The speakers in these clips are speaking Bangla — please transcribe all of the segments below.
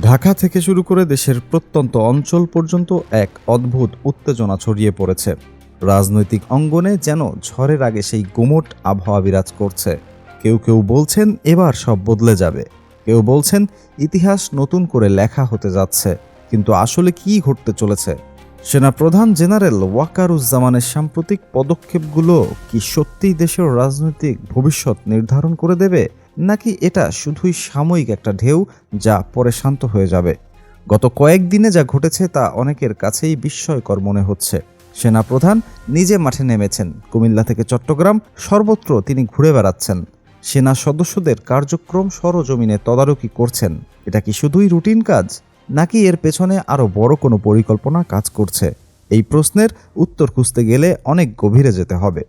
ঢাকা থেকে শুরু করে দেশের প্রত্যন্ত অঞ্চল পর্যন্ত এক অদ্ভুত উত্তেজনা ছড়িয়ে পড়েছে। রাজনৈতিক অঙ্গনে যেন ঝড়ের আগে সেই গুমোট আবহাওয়া বিরাজ করছে। কেউ কেউ বলছেন এবার সব বদলে যাবে, কেউ বলছেন ইতিহাস নতুন করে লেখা হতে যাচ্ছে। কিন্তু আসলে কি ঘটতে চলেছে? সেনাপ্রধান জেনারেল ওয়াকারুজ্জামানের সাম্প্রতিক পদক্ষেপগুলো কি সত্যিই দেশের রাজনৈতিক ভবিষ্যৎ নির্ধারণ করে দেবে, নাকি এটা শুধুই সাময়িক একটা ঢেউ যা পরে শান্ত হয়ে যাবে? গত কয়েকদিনে যা ঘটেছে তা অনেকের কাছেই বিস্ময়কর মনে হচ্ছে। সেনাপ্রধান নিজে মাঠে নেমেছেন, কুমিল্লা থেকে চট্টগ্রাম সর্বত্র তিনি ঘুরে বেড়াচ্ছেন। সেনা সদস্যদের কার্যক্রম সরজমিনে তদারকি করছেন। এটা কি শুধুই রুটিন কাজ, নাকি এর পেছনে আরও বড় কোনো পরিকল্পনা কাজ করছে? এই প্রশ্নের উত্তর খুঁজতে গেলে অনেক গভীরে যেতে হবে।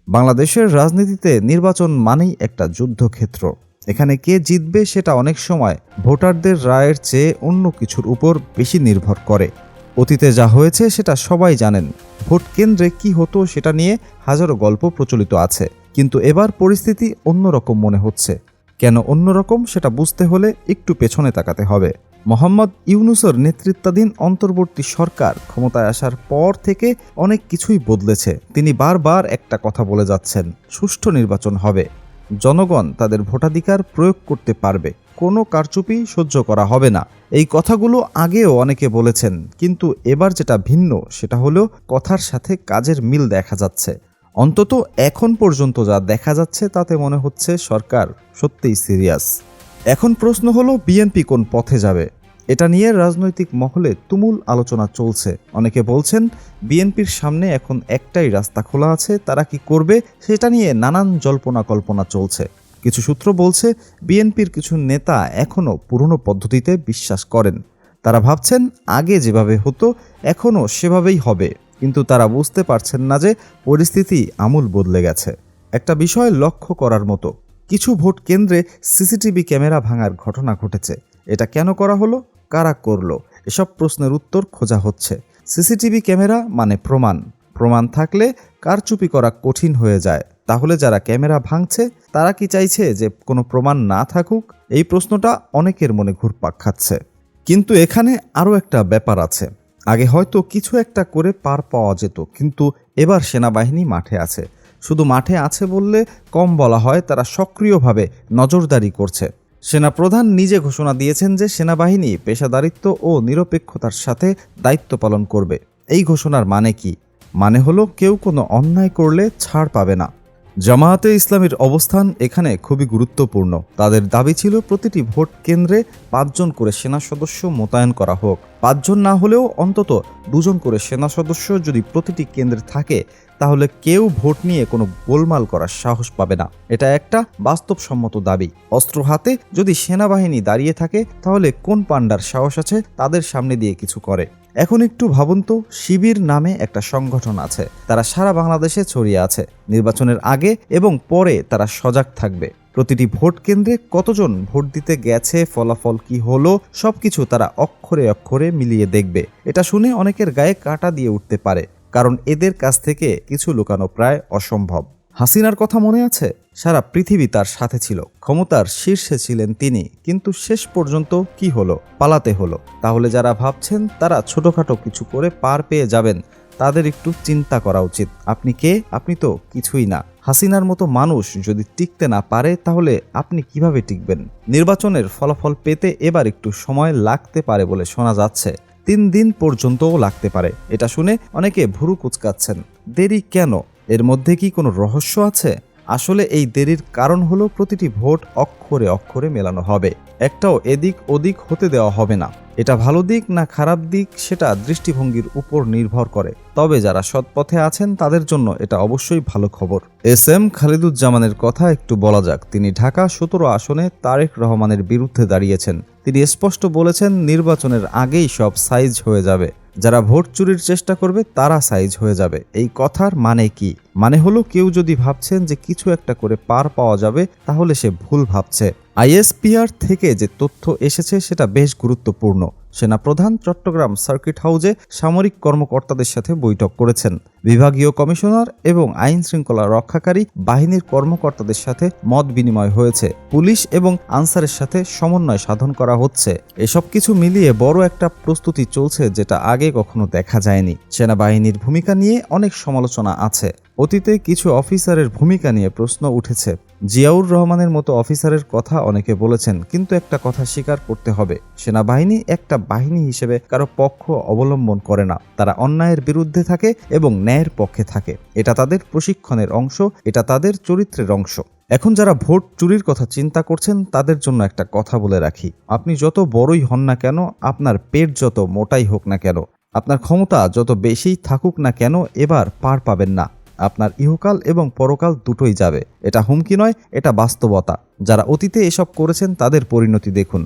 বাংলাদেশের রাজনীতিতে নির্বাচন মানেই একটা যুদ্ধক্ষেত্র। এখানে কে জিতবে সেটা অনেক সময় ভোটারদের রায়ের চেয়ে অন্য কিছুর উপর বেশি নির্ভর করে। অতীতে যা হয়েছে সেটা সবাই জানেন। ভোট কেন্দ্রে কি হতো সেটা নিয়ে হাজারো গল্প প্রচলিত আছে, কিন্তু এবার পরিস্থিতি অন্যরকম মনে হচ্ছে। কেন অন্যরকম সেটা বুঝতে হলে একটু পেছনে তাকাতে হবে। মোহাম্মদ ইউনূসের নেতৃত্বাধীন অন্তর্বর্তী সরকার ক্ষমতায় আসার পর থেকে অনেক কিছুই বদলেছে। তিনি বারবার একটা কথা বলে যাচ্ছেন, সুষ্ঠু নির্বাচন হবে, জনগণ তাদের ভোটাধিকার প্রয়োগ করতে পারবে, কোনো কারচুপি সহ্য করা হবে না। এই কথাগুলো আগেও অনেকে বলেছেন, কিন্তু এবার যেটা ভিন্ন সেটা হলো কথার সাথে কাজের মিল দেখা যাচ্ছে। অন্তত এখন পর্যন্ত যা দেখা যাচ্ছে তাতে মনে হচ্ছে সরকার সত্যিই সিরিয়াস। এখন প্রশ্ন হলো বিএনপি কোন পথে যাবে। এটা নিয়ে রাজনৈতিক মহলে তুমুল আলোচনা চলছে। অনেকে বলছেন বিএনপির সামনে এখন একটাই রাস্তা খোলা আছে, তারা কি করবে সেটা নিয়ে নানান জল্পনা কল্পনা চলছে। কিছু সূত্র বলছে বিএনপির কিছু নেতা এখনও পুরনো পদ্ধতিতে বিশ্বাস করেন। তারা ভাবছেন আগে যেভাবে হতো এখনও সেভাবেই হবে, কিন্তু তারা বুঝতে পারছেন না যে পরিস্থিতি আমূল বদলে গেছে। একটা বিষয় লক্ষ্য করার মতো, কিছু ভোট কেন্দ্রে সিসিটিভি ক্যামেরা ভাঙার ঘটনা ঘটেছে। এটা কেন করা হলো, কারা করলো, এসব প্রশ্নের উত্তর খোঁজা হচ্ছে। সিসিটিভি ক্যামেরা মানে প্রমাণ, প্রমাণ থাকলে কারচুপি করা কঠিন হয়ে যায়। তাহলে যারা ক্যামেরা ভাঙছে তারা কি চাইছে যে কোনো প্রমাণ না থাকুক? এই প্রশ্নটা অনেকের মনে ঘুরপাক খাচ্ছে। কিন্তু এখানে আরও একটা ব্যাপার আছে। আগে হয়তো কিছু একটা করে পার পাওয়া যেত, কিন্তু এবার সেনাবাহিনী মাঠে আছে। শুধু মাঠে আছে বললে কম বলা হয়, তারা সক্রিয়ভাবে নজরদারি করছে। সেনাপ্রধান নিজে ঘোষণা দিয়েছেন যে সেনাবাহিনী পেশাদারিত্ব ও নিরপেক্ষতার সাথে দায়িত্ব পালন করবে। এই ঘোষণার মানে কি? মানে হলো কেউ কোনো অন্যায় করলে ছাড় পাবে না। জামায়াতে ইসলামীর অবস্থান এখানে খুবই গুরুত্বপূর্ণ। তাদের দাবি ছিল প্রতিটি ভোট কেন্দ্রে 5 জন করে সেনা সদস্য মোতায়েন করা হোক। 5 জন না হলেও অন্তত 2 জন করে সেনা সদস্য যদি প্রতিটি কেন্দ্রে থাকে, তাহলে কেউ ভোট নিয়ে কোনো গোলমাল করার সাহস পাবে না। এটা একটা বাস্তবসম্মত দাবি। অস্ত্র হাতে যদি সেনাবাহিনী দাঁড়িয়ে থাকে, তাহলে কোন পান্ডার সাহস আছে তাদের সামনে দিয়ে কিছু করে? এখন একটু ভাবুন তো, শিবির নামে একটা সংগঠন আছে, তারা সারা বাংলাদেশে ছড়িয়ে আছে। নির্বাচনের আগে এবং পরে তারা সজাগ থাকবে। প্রতিটি ভোট কেন্দ্রে কতজন ভোট দিতে গেছে, ফলাফল কি হলো, সবকিছু তারা অক্ষরে অক্ষরে মিলিয়ে দেখবে। এটা শুনে অনেকের গায়ে কাঁটা দিয়ে উঠতে পারে, কারণ এদের কাছ থেকে কিছু লুকানো প্রায় অসম্ভব। হাসিনার কথা মনে আছে? সারা পৃথিবী তার সাথে ছিল, ক্ষমতার শীর্ষে ছিলেন তিনি, কিন্তু শেষ পর্যন্ত কি হলো? পালাতে হলো। তাহলে যারা ভাবছেন তারা ছোটখাটো কিছু করে পার পেয়ে যাবেন, তাদের একটু চিন্তা করা উচিত। আপনি কে? আপনি তো কিছুই না। হাসিনার মতো মানুষ যদি টিকতে না পারে, তাহলে আপনি কিভাবে টিকবেন? নির্বাচনের ফলাফল পেতে এবার একটু সময় লাগতে পারে বলে শোনা যাচ্ছে। 3 দিন পর্যন্তও লাগতে পারে। এটা শুনে অনেকে ভুরু কুঁচকাচ্ছেন। দেরি কেন? এর মধ্যে কি কোনো রহস্য আছে? আসলে এই দেরির কারণ হলো প্রতিটি ভোট অক্ষরে অক্ষরে মেলানো হবে। একটাও এদিক ওদিক হতে দেওয়া হবে না। এটা ভালো দিক না খারাপ দিক সেটা দৃষ্টিভঙ্গির উপর নির্ভর করে। তবে যারা সৎপথে আছেন তাদের জন্য এটা অবশ্যই ভালো খবর। এস.এম. খালিদুজ্জামানের কথা একটু বলা যাক। তিনি ঢাকা 17 আসনে তারেক রহমানের বিরুদ্ধে দাঁড়িয়েছেন। তিনি স্পষ্ট বলেছেন নির্বাচনের আগেই সব সাইজ হয়ে যাবে। যারা ভোট চুরির চেষ্টা করবে তারা সাইজ হয়ে যাবে। এই কথার মানে কি? মানে হলো কেউ যদি ভাবছেন যে কিছু একটা করে পার পাওয়া যাবে, তাহলে সে ভুল ভাবছে। আইএসপিআর থেকে যে তথ্য এসেছে সেটা বেশ গুরুত্বপূর্ণ। সেনাপ্রধান চট্টগ্রাম সার্কিট হাউসে সামরিক কর্মকর্তাদের সাথে বৈঠক করেছেন। বিভাগীয় কমিশনার এবং আইন শৃঙ্খলা রক্ষাকারী বাহিনীর কর্মকর্তাদের সাথে মত বিনিময় হয়েছে। পুলিশ এবং আনসারের সাথে সমন্বয় সাধন করা হচ্ছে। এসব কিছু মিলিয়ে বড় একটা প্রস্তুতি চলছে, যেটা আগে কখনো দেখা যায়নি। সেনাবাহিনীর ভূমিকা নিয়ে অনেক সমালোচনা আছে। অতীতে কিছু অফিসারের ভূমিকা নিয়ে প্রশ্ন উঠেছে। জিয়াউর রহমানের মতো অফিসারের কথা অনেকে বলেছেন, কিন্তু একটা কথা স্বীকার করতে হবে, সেনাবাহিনী একটা বাহিনী হিসেবে কারো পক্ষ অবলম্বন করে না। তারা অন্যায়ের বিরুদ্ধে থাকে এবং ন্যায়ের পক্ষে থাকে। এটা তাদের প্রশিক্ষণের অংশ, এটা তাদের চরিত্রের অংশ। এখন যারা ভোট চুরির কথা চিন্তা করছেন, তাদের জন্য একটা কথা বলে রাখি, আপনি যত বড়ই হন না কেন, আপনার পেট যত মোটাই হোক না কেন, আপনার ক্ষমতা যত বেশি থাকুক না কেন, এবার পার পাবেন না। আপনার ইহকাল এবং পরকাল দুটোই যাবে। এটা হুমকি নয়, এটা বাস্তবতা। যারা অতীতে এসব করেছেন তাদের পরিণতি দেখুন।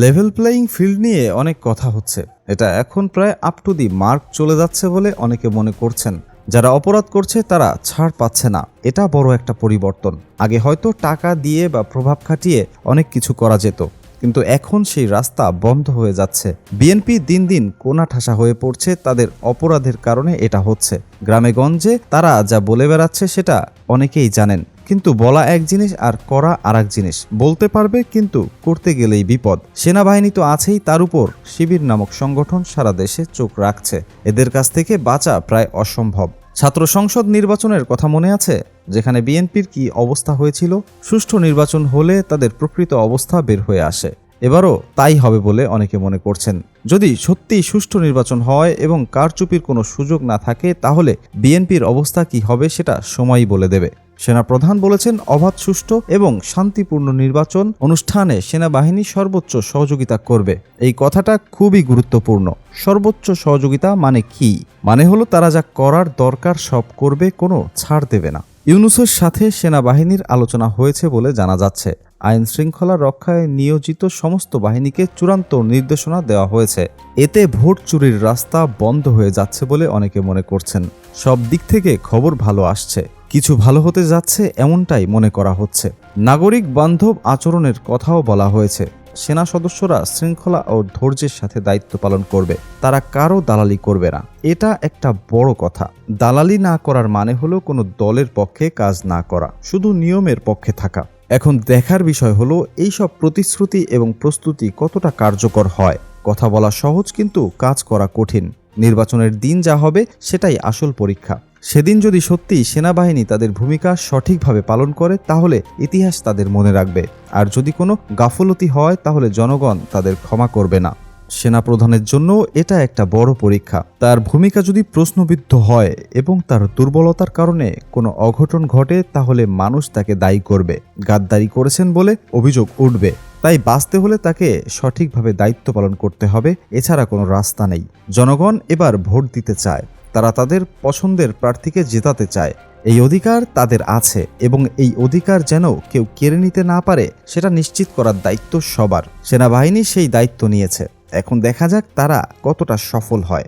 লেভেল প্লেয়িং ফিল্ড নিয়ে অনেক কথা হচ্ছে। এটা এখন প্রায় আপ টু দি মার্ক চলে যাচ্ছে বলে অনেকে মনে করছেন। যারা অপরাধ করছে তারা ছাড় পাচ্ছে না। এটা বড় একটা পরিবর্তন। আগে হয়তো টাকা দিয়ে বা প্রভাব খাটিয়ে অনেক কিছু করা যেত, কিন্তু এখন সেই রাস্তা বন্ধ হয়ে যাচ্ছে। বিএনপি দিন দিন কোণাঠাসা হয়ে পড়ছে। তাদের অপরাধের কারণে এটা হচ্ছে। গ্রামে গঞ্জে তারা যা বলে বেড়াচ্ছে সেটা অনেকেই জানেন, কিন্তু বলা এক জিনিস আর করা আর এক জিনিস। বলতে পারবে, কিন্তু করতে গেলেই বিপদ। সেনাবাহিনী তো আছেই, তার উপর শিবির নামক সংগঠন সারা দেশে চোখ রাখছে। এদের কাছ থেকে বাঁচা প্রায় অসম্ভব। ছাত্র সংসদ নির্বাচনের কথা মনে আছে, যেখানে বিএনপির কি অবস্থা হয়েছিল? সুষ্ঠু নির্বাচন হলে তাদের প্রকৃত অবস্থা বের হয়ে আসে। এবারও তাই হবে বলে অনেকে মনে করছেন। যদি সত্যিই সুষ্ঠু নির্বাচন হয় এবং কারচুপির কোনো সুযোগ না থাকে, তাহলে বিএনপির অবস্থা কি হবে সেটা সময়ই বলে দেবে। সেনাপ্রধান বলেছেন, অবাধ, সুষ্ঠু এবং শান্তিপূর্ণ নির্বাচন অনুষ্ঠানে সেনাবাহিনী সর্বোচ্চ সহযোগিতা করবে। এই কথাটা খুবই গুরুত্বপূর্ণ। সর্বোচ্চ সহযোগিতা মানে কি? মানে হলো তারা যা করার দরকার সব করবে, কোনো ছাড় দেবে না। ইউনূসের সাথে সেনাবাহিনীর আলোচনা হয়েছে বলে জানা যাচ্ছে। আইন শৃঙ্খলা রক্ষায় নিয়োজিত সমস্ত বাহিনীকে চূড়ান্ত নির্দেশনা দেওয়া হয়েছে। এতে ভোট চুরির রাস্তা বন্ধ হয়ে যাচ্ছে বলে অনেকে মনে করছেন। সব দিক থেকে খবর ভালো আসছে। কিছু ভালো হতে যাচ্ছে এমনটাই মনে করা হচ্ছে। নাগরিক বান্ধব আচরণের কথাও বলা হয়েছে। সেনা সদস্যরা শৃঙ্খলা ও ধৈর্যের সাথে দায়িত্ব পালন করবে। তারা কারো দালালি করবে না। এটা একটা বড় কথা। দালালি না করার মানে হলো কোনো দলের পক্ষে কাজ না করা, শুধু নিয়মের পক্ষে থাকা। এখন দেখার বিষয় হলো এইসব প্রতিশ্রুতি এবং প্রস্তুতি কতটা কার্যকর হয়। কথা বলা সহজ, কিন্তু কাজ করা কঠিন। নির্বাচনের দিন যা হবে সেটাই আসল পরীক্ষা। সেদিন যদি সত্যি সেনাবাহিনী তাদের ভূমিকা সঠিকভাবে পালন করে, তাহলে ইতিহাস তাদের মনে রাখবে। আর যদি কোনো গাফলতি হয়, তাহলে জনগণ তাদের ক্ষমা করবে না। সেনাপ্রধানের জন্য এটা একটা বড় পরীক্ষা। তার ভূমিকা যদি প্রশ্নবিদ্ধ হয় এবং তার দুর্বলতার কারণে কোনো অঘটন ঘটে, তাহলে মানুষ তাকে দায়ী করবে। গাদ্দারি করেছেন বলে অভিযোগ উঠবে। তাই বাঁচতে হলে তাকে সঠিকভাবে দায়িত্ব পালন করতে হবে। এছাড়া কোনো রাস্তা নেই। জনগণ এবার ভোট দিতে চায়। তারা তাদের পছন্দের প্রার্থীকে জেতাতে চায়। এই অধিকার তাদের আছে এবং এই অধিকার যেন কেউ কেড়ে নিতে না পারে, সেটা নিশ্চিত করার দায়িত্ব সবার। সেনাবাহিনী সেই দায়িত্ব নিয়েছে। এখন দেখা যাক তারা কতটা সফল হয়।